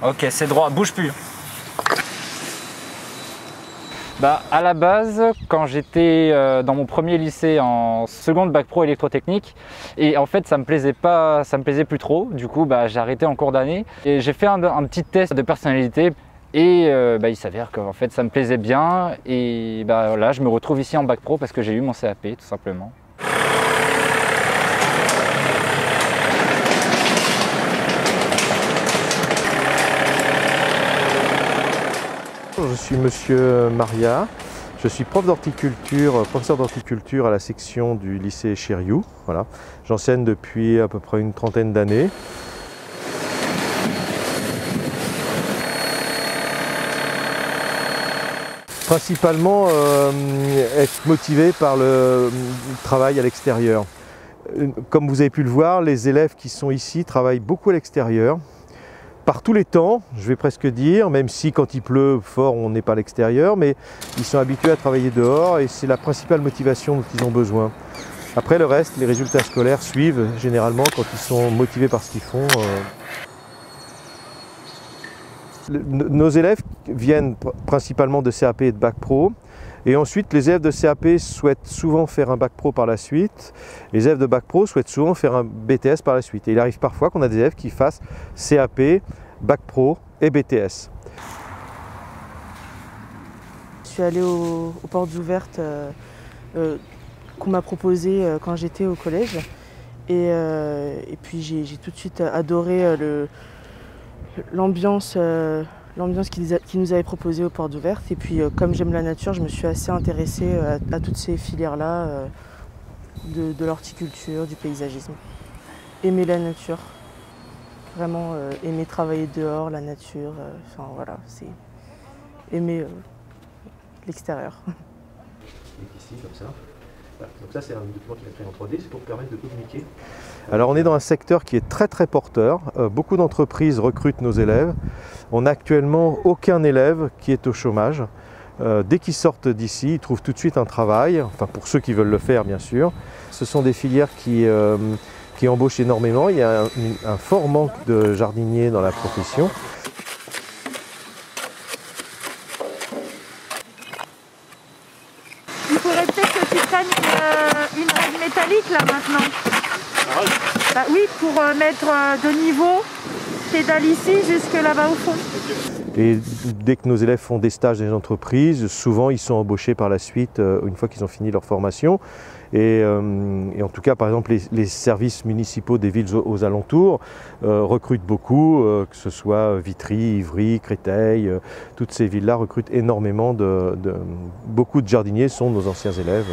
Ok, c'est droit, bouge plus. Bah, à la base, quand j'étais dans mon premier lycée en seconde bac pro électrotechnique, et en fait ça me plaisait plus trop, du coup bah, j'ai arrêté en cours d'année et j'ai fait un petit test de personnalité et il s'avère qu'en fait ça me plaisait bien et bah, là je me retrouve ici en bac pro parce que j'ai eu mon CAP tout simplement. Je suis Monsieur Maria, je suis professeur d'horticulture à la section du lycée Chériou. Voilà. J'enseigne depuis à peu près une trentaine d'années. Principalement être motivé par le travail à l'extérieur. Comme vous avez pu le voir, les élèves qui sont ici travaillent beaucoup à l'extérieur. Par tous les temps, je vais presque dire, même si quand il pleut fort, on n'est pas à l'extérieur, mais ils sont habitués à travailler dehors et c'est la principale motivation dont ils ont besoin. Après le reste, les résultats scolaires suivent généralement quand ils sont motivés par ce qu'ils font. Nos élèves viennent principalement de CAP et de bac pro. Et ensuite, les élèves de CAP souhaitent souvent faire un bac pro par la suite. Les élèves de bac pro souhaitent souvent faire un BTS par la suite. Et il arrive parfois qu'on a des élèves qui fassent CAP, bac pro et BTS. Je suis allée aux portes ouvertes qu'on m'a proposées quand j'étais au collège. Et puis j'ai tout de suite adoré l'ambiance qu'ils nous avaient proposée aux portes ouvertes. Et puis comme j'aime la nature, je me suis assez intéressée à toutes ces filières-là, de l'horticulture, du paysagisme. Aimer la nature, vraiment aimer travailler dehors, la nature, enfin voilà, c'est aimer l'extérieur. Ici, comme ça. Donc ça c'est un document qui est créé en 3D, c'est pour permettre de communiquer. Alors on est dans un secteur qui est très porteur. Beaucoup d'entreprises recrutent nos élèves. On n'a actuellement aucun élève qui est au chômage. Dès qu'ils sortent d'ici, ils trouvent tout de suite un travail, enfin pour ceux qui veulent le faire bien sûr. Ce sont des filières qui embauchent énormément. Il y a un fort manque de jardiniers dans la profession. Il faudrait peut-être que tu prennes une règle métallique là maintenant. Bah oui, pour mettre de niveau, pédale ici jusque là-bas au fond. Et dès que nos élèves font des stages dans les entreprises, souvent ils sont embauchés par la suite une fois qu'ils ont fini leur formation. Et en tout cas, par exemple, les services municipaux des villes aux alentours recrutent beaucoup, que ce soit Vitry, Ivry, Créteil, toutes ces villes-là recrutent énormément beaucoup de jardiniers sont nos anciens élèves.